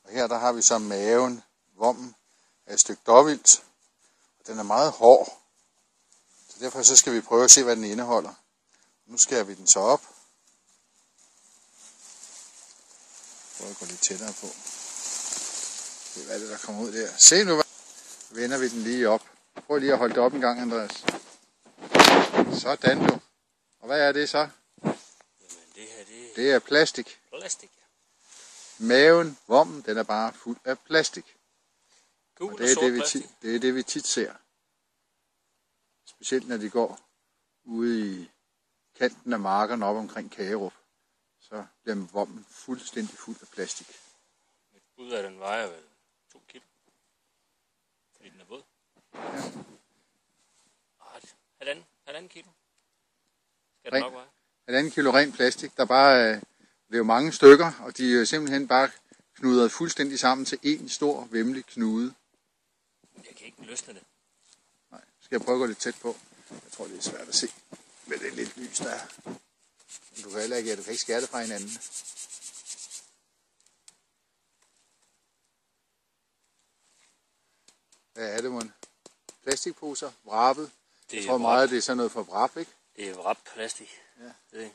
Og her der har vi så maven, vommen af et stykke dårvildt. Og den er meget hård. Så derfor så skal vi prøve at se, hvad den indeholder. Nu skærer vi den så op. Prøv at gå lidt tættere på. Se hvad det der kommer ud der. Se nu, vender vi den lige op. Prøv lige at holde det op en gang, Andreas. Sådan du. Og hvad er det så? Jamen det her, det er plastik. Plastik, ja. Maven, vommen, den er bare fuld af plastik. Gul og det er plastik. Det er det, vi tit ser. Specielt når de går ude i kanten af markerne op omkring Kagerup. Så bliver vommen fuldstændig fuld af plastik. Et bud af den vejer vel 2 kilo. Fordi den er våd. Ja. Halvanden kilo. Skal den nok veje? 1,5 kilo ren plastik. Der bare det er jo mange stykker, og de er simpelthen bare knudret fuldstændig sammen til en stor, væmmelig knude. Jeg kan ikke løsne det. Nej, skal jeg prøve at gå lidt tæt på? Jeg tror, det er svært at se med det lidt lys, der er. Men du kan heller ikke, skære det fra hinanden. Hvad er det, mon? Plastikposer, wrappet. Jeg tror meget, det er sådan noget for wrap, ikke? Det er wrap plastik. Ja. Det er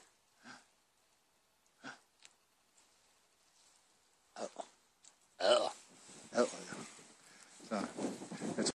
Adder, ja. Så, jeg tror,